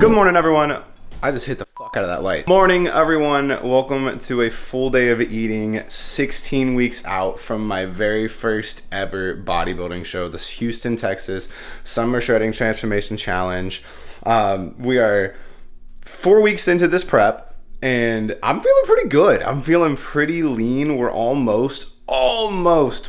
Good morning, everyone. I just hit the fuck out of that light. Morning, everyone. Welcome to a full day of eating, 16 weeks out from my very first ever bodybuilding show, this Houston, Texas Summer Shredding Transformation Challenge. We are 4 weeks into this prep, and I'm feeling pretty good. I'm feeling pretty lean. We're almost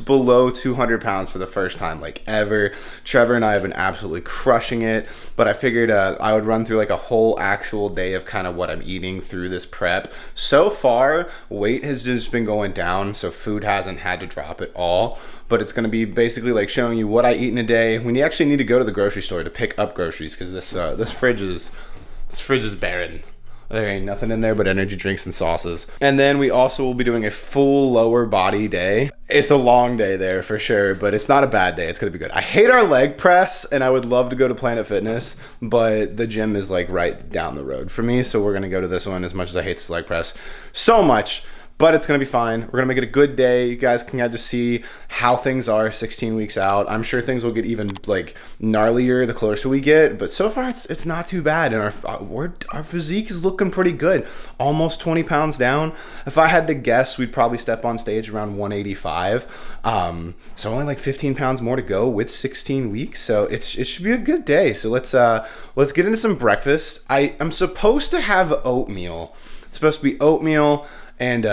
below 200 pounds for the first time like ever. Trevor and I have been absolutely crushing it, but I figured I would run through like a whole actual day of kind of what I'm eating through this prep. So far, weight has just been going down, so food hasn't had to drop at all, but it's going to be basically like showing you what I eat in a day. We actually need to go to the grocery store to pick up groceries because this fridge is barren. There ain't nothing in there but energy drinks and sauces. And then we also will be doing a full lower body day. It's a long day there for sure, but it's not a bad day. It's gonna be good. I hate our leg press and I would love to go to Planet Fitness, but the gym is like right down the road for me. So we're gonna go to this one as much as I hate this leg press so much. But it's going to be fine. We're going to make it a good day. You guys can just see how things are 16 weeks out. I'm sure things will get even like gnarlier the closer we get. But so far, it's not too bad. And our physique is looking pretty good. Almost 20 pounds down. If I had to guess, we'd probably step on stage around 185. So only like 15 pounds more to go with 16 weeks. So it should be a good day. So let's get into some breakfast. I'm supposed to have oatmeal. It's supposed to be oatmeal and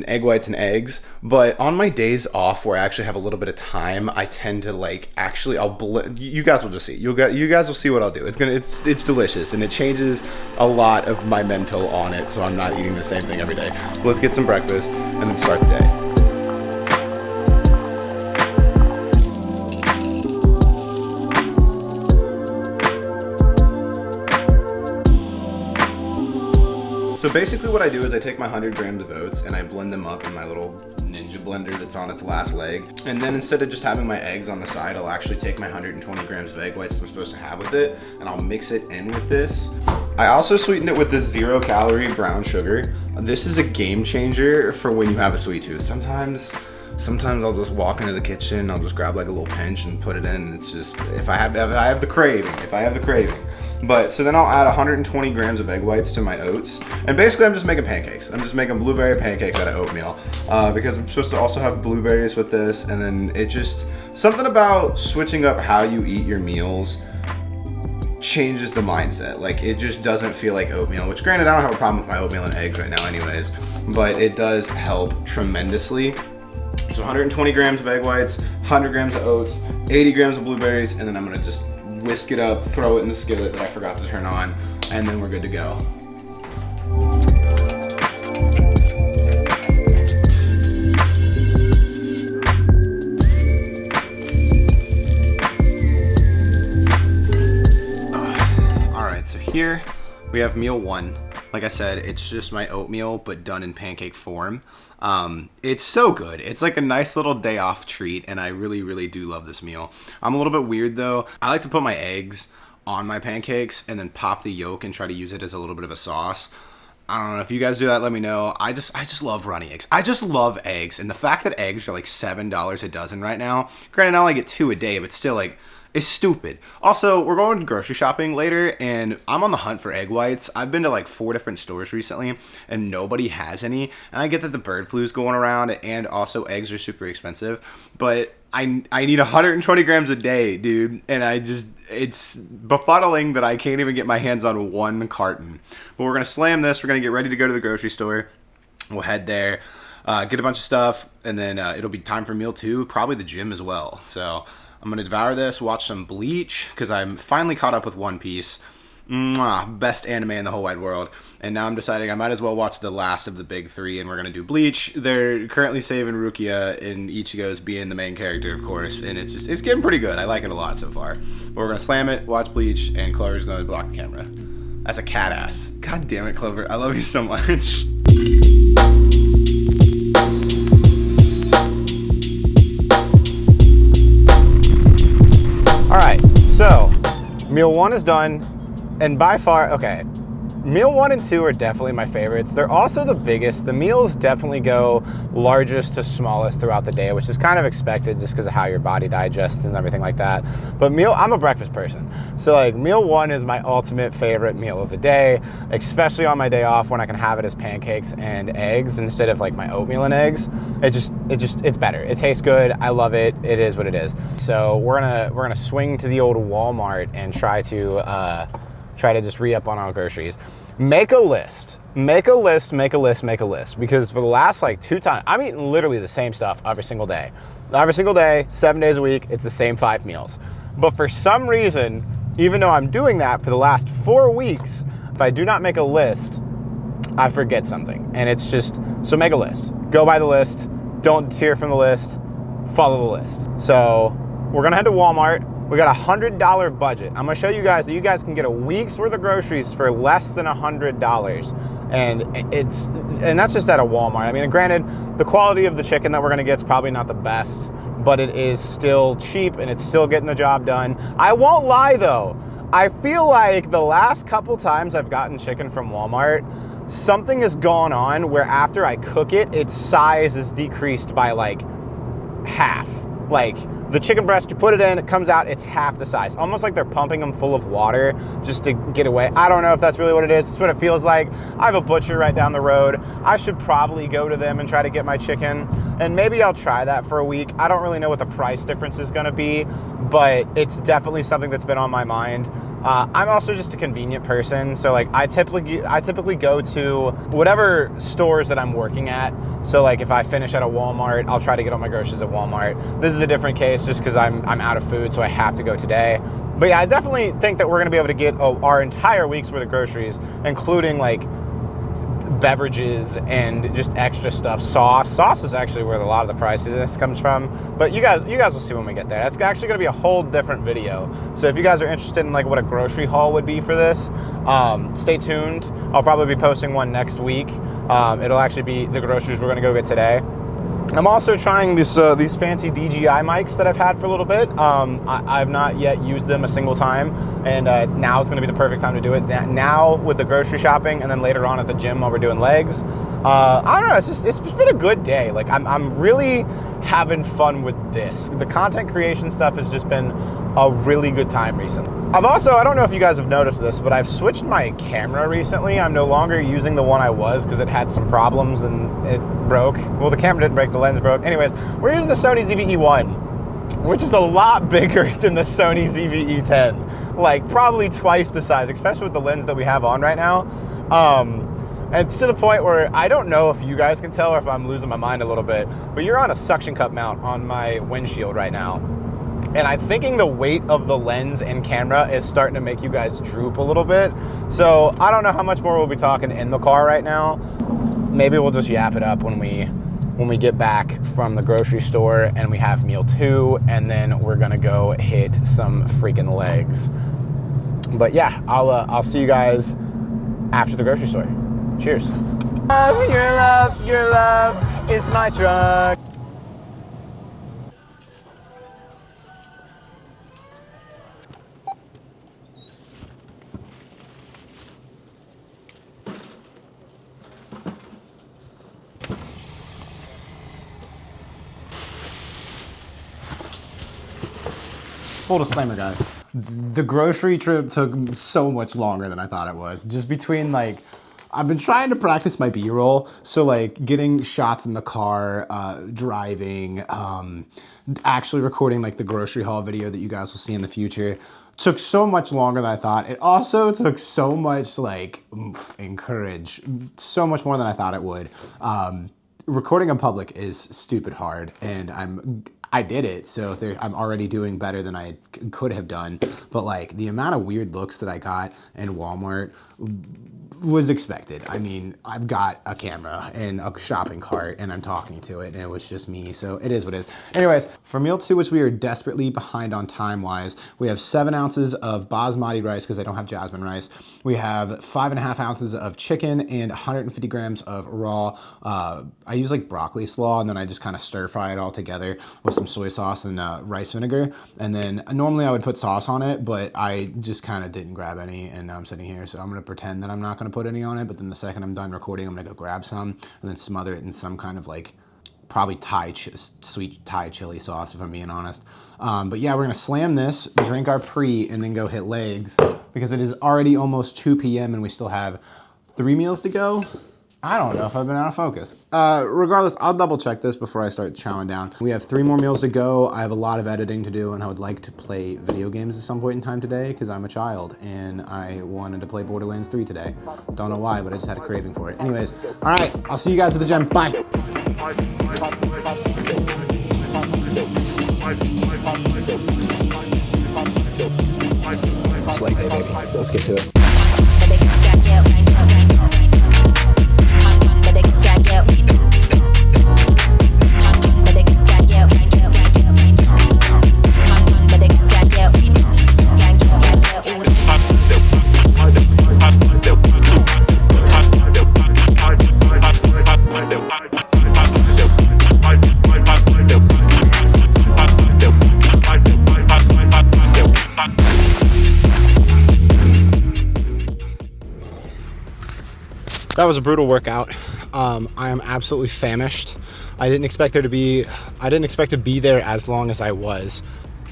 egg whites and eggs, but on my days off where I actually have a little bit of time, I tend to you guys will just see. You guys will see what I'll do. It's delicious and it changes a lot of my mental on it, so I'm not eating the same thing every day. But let's get some breakfast and then start the day. So basically what I do is I take my 100 grams of oats and I blend them up in my little ninja blender that's on its last leg. And then instead of just having my eggs on the side, I'll actually take my 120 grams of egg whites I'm supposed to have with it, and I'll mix it in with this. I also sweetened it with this 0-calorie brown sugar. This is a game changer for when you have a sweet tooth. Sometimes I'll just walk into the kitchen, I'll just grab like a little pinch and put it in. It's just, if I have the craving. But so then I'll add 120 grams of egg whites to my oats. And basically I'm just making pancakes. I'm just making blueberry pancakes out of oatmeal because I'm supposed to also have blueberries with this. And then something about switching up how you eat your meals changes the mindset. Like it just doesn't feel like oatmeal, which granted I don't have a problem with my oatmeal and eggs right now anyways, but it does help tremendously. So 120 grams of egg whites, 100 grams of oats, 80 grams of blueberries, and then I'm gonna just whisk it up, throw it in the skillet that I forgot to turn on, and then we're good to go. All right, so here we have meal one. Like I said, it's just my oatmeal, but done in pancake form. It's so good. It's like a nice little day off treat, and I really, really do love this meal. I'm a little bit weird though. I like to put my eggs on my pancakes and then pop the yolk and try to use it as a little bit of a sauce. I don't know if you guys do that, let me know. I just love runny eggs. I just love eggs, and the fact that eggs are like $7 a dozen right now, granted I only get 2 a day, but still like, it's stupid. Also, we're going grocery shopping later, and I'm on the hunt for egg whites. I've been to like 4 different stores recently, and nobody has any. And I get that the bird flu is going around, and also eggs are super expensive. But I need 120 grams a day, dude. And it's befuddling that I can't even get my hands on 1 carton. But we're going to slam this. We're going to get ready to go to the grocery store. We'll head there, get a bunch of stuff, and then it'll be time for meal 2, probably the gym as well. So I'm going to devour this, watch some Bleach, because I'm finally caught up with One Piece. Best anime in the whole wide world. And now I'm deciding I might as well watch the last of the big 3, and we're going to do Bleach. They're currently saving Rukia, and Ichigo's being the main character, of course. And it's getting pretty good. I like it a lot so far. But we're going to slam it, watch Bleach, and Clover's going to block the camera. That's a cat ass. God damn it, Clover. I love you so much. All right, so meal 1 is done, and by far, okay, Meal 1 and 2 are definitely my favorites. They're also the biggest. The meals definitely go largest to smallest throughout the day, which is kind of expected just because of how your body digests and everything like that. But I'm a breakfast person. So like Meal 1 is my ultimate favorite meal of the day, especially on my day off when I can have it as pancakes and eggs instead of like my oatmeal and eggs. It's better. It tastes good. I love it. It is what it is. So we're gonna swing to the old Walmart and try to just re-up on our groceries. Make a list, because for the last like 2 times, I'm eating literally the same stuff every single day, 7 days a week. It's the same 5 meals. But for some reason, even though I'm doing that for the last 4 weeks, if I do not make a list, I forget something. And it's just, so make a list, go by the list, don't deter from the list, follow the list. So we're gonna head to Walmart. We got a $100 budget. I'm gonna show you guys that you guys can get a week's worth of groceries for less than $100. And that's just at a Walmart. I mean, granted, the quality of the chicken that we're gonna get is probably not the best, but it is still cheap and it's still getting the job done. I won't lie though, I feel like the last couple times I've gotten chicken from Walmart, something has gone on where after I cook it, its size is decreased by like half. Like, the chicken breast, you put it in, it comes out, it's half the size. Almost like they're pumping them full of water just to get away. I don't know if that's really what it is. It's what it feels like. I have a butcher right down the road. I should probably go to them and try to get my chicken. And maybe I'll try that for a week. I don't really know what the price difference is gonna be, but it's definitely something that's been on my mind. I'm also just a convenient person, so like I typically go to whatever stores that I'm working at. So like if I finish at a Walmart, I'll try to get all my groceries at Walmart. This is a different case just because I'm out of food, so I have to go today. But yeah, I definitely think that we're gonna be able to get our entire week's worth of groceries, including like beverages and just extra stuff. Sauce is actually where a lot of the price of this comes from, but you guys will see when we get there. That's actually going to be a whole different video, so if you guys are interested in like what a grocery haul would be for this, stay tuned. I'll probably be posting one next week. It'll actually be the groceries we're going to go get today. I'm also trying these fancy DJI mics that I've had for a little bit. I've not yet used them a single time, and now is going to be the perfect time to do it. Now with the grocery shopping, and then later on at the gym while we're doing legs. I don't know. It's just been a good day. Like I'm really having fun with this. The content creation stuff has just been a really good time recently. I don't know if you guys have noticed this, but I've switched my camera recently. I'm no longer using the one I was because it had some problems and it broke. Well, the camera didn't break, the lens broke. Anyways, we're using the Sony ZV-E1, which is a lot bigger than the Sony ZV-E10. Like probably twice the size, especially with the lens that we have on right now. And it's to the point where I don't know if you guys can tell or if I'm losing my mind a little bit, but you're on a suction cup mount on my windshield right now. And I'm thinking the weight of the lens and camera is starting to make you guys droop a little bit. So I don't know how much more we'll be talking in the car right now. Maybe we'll just yap it up when we get back from the grocery store and we have meal 2, and then we're gonna go hit some freaking legs. But yeah, I'll see you guys after the grocery store. Cheers. Your love is my drug. Full disclaimer, guys. The grocery trip took so much longer than I thought it was. Just between like, I've been trying to practice my B-roll. So like getting shots in the car, driving, actually recording like the grocery haul video that you guys will see in the future took so much longer than I thought. It also took so much like oomph and courage, so much more than I thought it would. Recording in public is stupid hard, and I did it, so I'm already doing better than I could have done. But like the amount of weird looks that I got in Walmart was expected. I mean, I've got a camera and a shopping cart and I'm talking to it and it was just me, so it is what it is. Anyways, for meal 2, which we are desperately behind on time-wise, we have 7 ounces of basmati rice because I don't have jasmine rice. We have 5.5 ounces of chicken and 150 grams of raw, I use like broccoli slaw, and then I just kind of stir fry it all together with some soy sauce and rice vinegar. And then normally I would put sauce on it, but I just kind of didn't grab any, and now I'm sitting here, so I'm gonna pretend that I'm not gonna going to put any on it, but then the second I'm done recording, I'm going to go grab some and then smother it in some kind of like probably sweet Thai chili sauce, if I'm being honest. But yeah, we're going to slam this, drink our pre, and then go hit legs because it is already almost 2 p.m. and we still have 3 meals to go. I don't know if I've been out of focus. Regardless, I'll double check this before I start chowing down. We have 3 more meals to go. I have a lot of editing to do, and I would like to play video games at some point in time today because I'm a child and I wanted to play Borderlands 3 today. Don't know why, but I just had a craving for it. Anyways, all right, I'll see you guys at the gym. Bye. It's leg day, baby. Let's get to it. That was a brutal workout. I am absolutely famished. I didn't expect to be there as long as I was.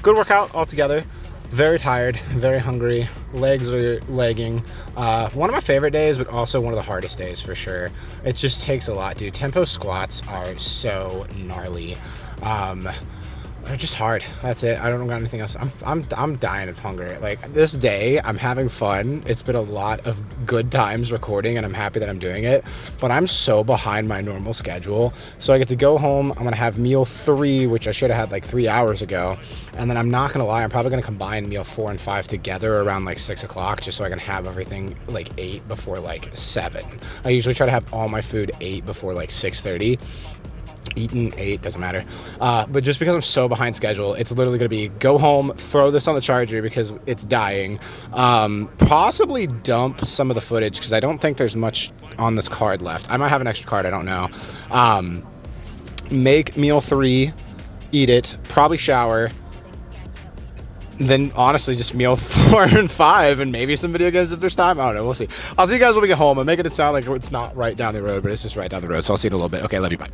Good workout altogether. Very tired, very hungry. Legs are legging. One of my favorite days, but also one of the hardest days for sure. It just takes a lot, dude. Tempo squats are so gnarly. They're just hard. That's it. I don't got anything else. I'm dying of hunger. Like this day, I'm having fun. It's been a lot of good times recording, and I'm happy that I'm doing it. But I'm so behind my normal schedule. So I get to go home. I'm gonna have meal 3, which I should have had like 3 hours ago. And then I'm not gonna lie, I'm probably gonna combine meal 4 and 5 together around like 6 o'clock, just so I can have everything like 8 before like 7. I usually try to have all my food 8 before like 6:30. Eaten 8, doesn't matter. But just because I'm so behind schedule, it's literally going to be go home, throw this on the charger because it's dying. Possibly dump some of the footage because I don't think there's much on this card left. I might have an extra card, I don't know. Make meal 3, eat it, probably shower. Then honestly just meal 4 and 5 and maybe some video games if there's time. I don't know, we'll see. I'll see you guys when we get home. I'm making it sound like it's not right down the road, but it's just right down the road. So I'll see you in a little bit. Okay, love you, bye.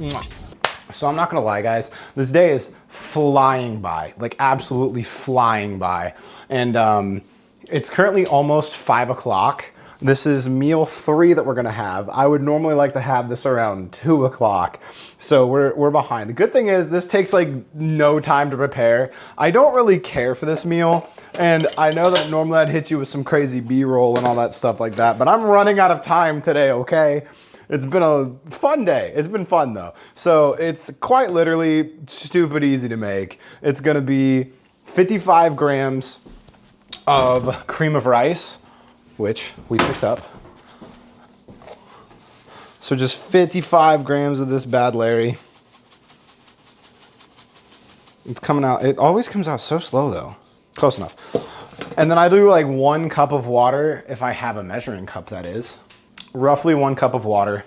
So I'm not gonna lie, guys, this day is flying by, like absolutely flying by. And it's currently almost 5 o'clock. This is meal 3 that we're gonna have. I would normally like to have this around 2 o'clock. So we're behind. The good thing is this takes like no time to prepare. I don't really care for this meal. And I know that normally I'd hit you with some crazy B-roll and all that stuff like that, but I'm running out of time today, okay? It's been a fun day. It's been fun though. So it's quite literally stupid easy to make. It's gonna be 55 grams of cream of rice, which we picked up. So just 55 grams of this bad Larry. It's coming out, it always comes out so slow though. Close enough. And then I do like 1 cup of water, if I have a measuring cup that is. Roughly 1 cup of water.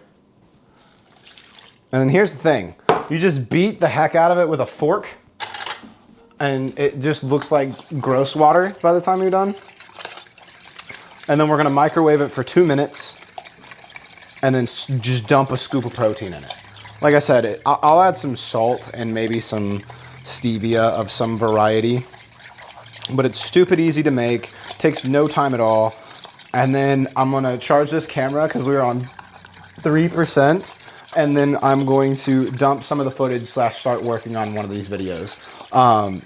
And then here's the thing. You just beat the heck out of it with a fork and it just looks like gross water by the time you're done. And then we're gonna microwave it for 2 minutes and then just dump a scoop of protein in it. Like I said, I'll add some salt and maybe some stevia of some variety, but it's stupid easy to make, takes no time at all. And then I'm gonna charge this camera because we're on 3%. And then I'm going to dump some of the footage / start working on one of these videos.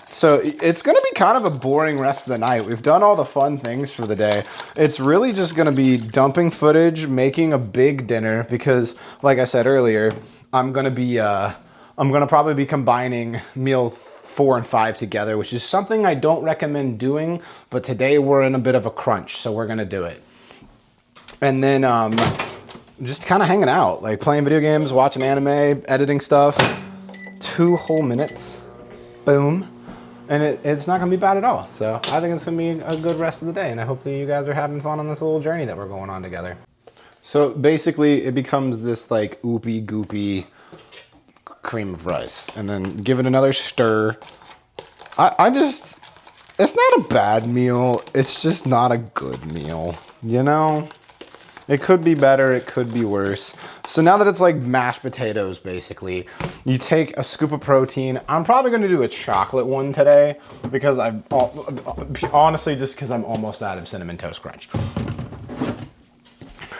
So it's gonna be kind of a boring rest of the night. We've done all the fun things for the day. It's really just gonna be dumping footage, making a big dinner because like I said earlier, I'm gonna probably be combining meal 4 and 5 together, which is something I don't recommend doing, but today we're in a bit of a crunch, so we're gonna do it. And then just kind of hanging out, like playing video games, watching anime, editing stuff. 2 whole minutes, boom. And it's not gonna be bad at all. So I think it's gonna be a good rest of the day, and I hope that you guys are having fun on this little journey that we're going on together. So basically it becomes this like oopy goopy cream of rice, and then give it another stir. It's not a bad meal, it's just not a good meal, you know? It could be better, it could be worse. So now that it's like mashed potatoes, basically, you take a scoop of protein. I'm probably gonna do a chocolate one today because honestly, just because I'm almost out of Cinnamon Toast Crunch.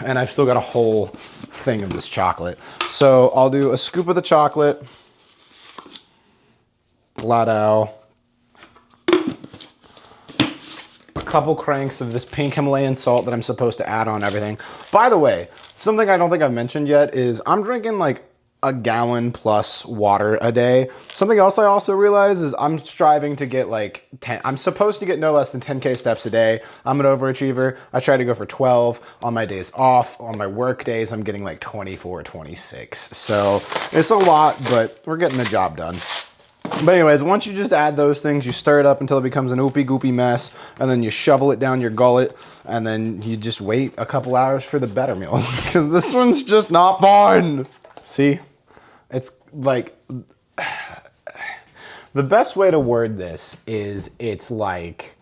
And I've still got a whole thing of this chocolate. So I'll do a scoop of the chocolate. Lado. A couple cranks of this pink Himalayan salt that I'm supposed to add on everything. By the way, something I don't think I've mentioned yet is I'm drinking like a gallon plus water a day. Something else I also realize is I'm striving to get like 10, I'm supposed to get no less than 10K steps a day. I'm an overachiever. I try to go for 12 on my days off. On my work days, I'm getting like 24, 26. So it's a lot, but we're getting the job done. But anyways, once you just add those things, you stir it up until it becomes an oopy goopy mess, and then you shovel it down your gullet, and then you just wait a couple hours for the better meals because this one's just not fun. See? It's like, the best way to word this is it's like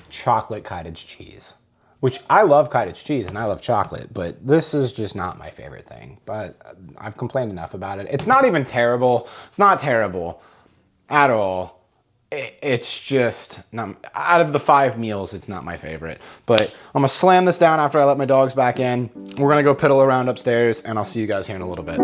chocolate cottage cheese, which I love cottage cheese and I love chocolate, but this is just not my favorite thing. But I've complained enough about it. It's not even terrible. It's not terrible at all. It's just, out of the 5 meals, it's not my favorite. But I'm gonna slam this down after I let my dogs back in. We're gonna go piddle around upstairs, and I'll see you guys here in a little bit.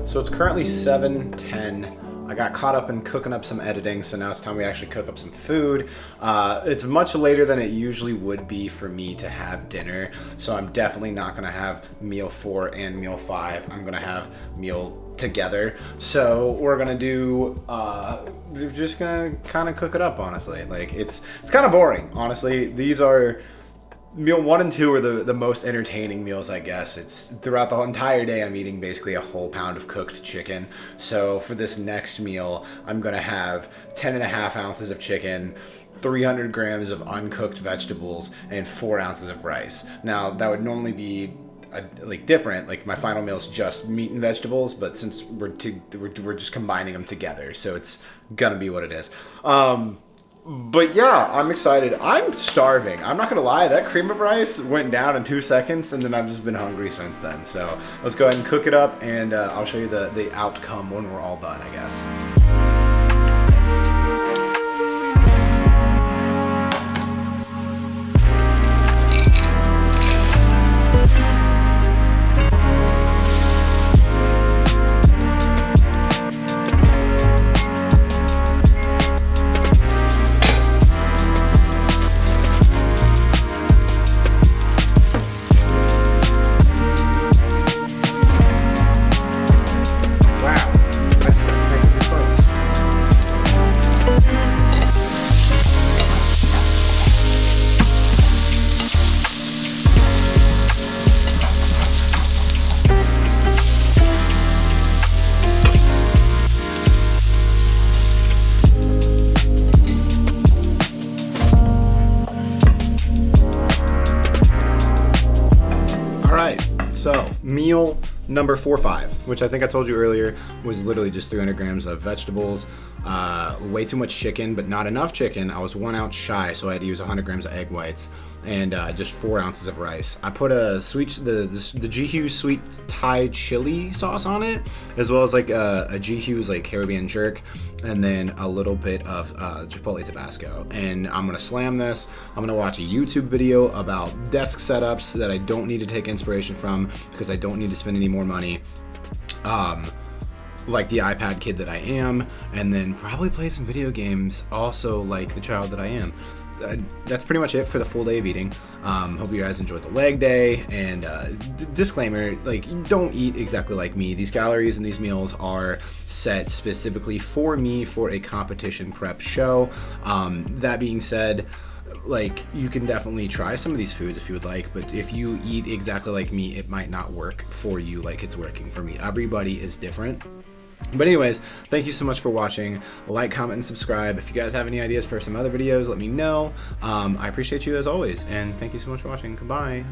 So it's currently 7:10. I got caught up in cooking up some editing, so now it's time we actually cook up some food. It's much later than it usually would be for me to have dinner, so I'm definitely not gonna have meal 4 and meal 5. I'm gonna have meal together. So we're gonna do, we're just gonna kind of cook it up, honestly. Like it's kind of boring, honestly. These are, meal 1 and 2 are the most entertaining meals, I guess. It's throughout the entire day I'm eating basically a whole pound of cooked chicken. So for this next meal, I'm gonna have 10.5 ounces of chicken, 300 grams of uncooked vegetables, and 4 ounces of rice. Now that would normally be like different, like my final meal is just meat and vegetables, but since we're just combining them together, so it's gonna be what it is. But yeah, I'm excited. I'm starving. I'm not gonna lie, that cream of rice went down in 2 seconds, and then I've just been hungry since then. So let's go ahead and cook it up, and I'll show you the outcome when we're all done, I guess. So meal number 4-5, which I think I told you earlier was literally just 300 grams of vegetables, way too much chicken, but not enough chicken. I was 1 ounce shy, so I had to use 100 grams of egg whites and just 4 ounces of rice. I put the G Hughes sweet Thai chili sauce on it, as well as like a G Hughes like Caribbean jerk, and then a little bit of Chipotle Tabasco. And I'm gonna slam this. I'm gonna watch a YouTube video about desk setups that I don't need to take inspiration from because I don't need to spend any more money. Like the iPad kid that I am, and then probably play some video games also like the child that I am. That's pretty much it for the full day of eating. Hope you guys enjoyed the leg day, and disclaimer, like, don't eat exactly like me. These calories in these meals are set specifically for me for a competition prep show. That being said, like, you can definitely try some of these foods if you would like, but if you eat exactly like me, it might not work for you like it's working for me. Everybody is different. But anyways, thank you so much for watching. Like, comment, and subscribe. If you guys have any ideas for some other videos, let me know. I appreciate you as always, and thank you so much for watching. Goodbye.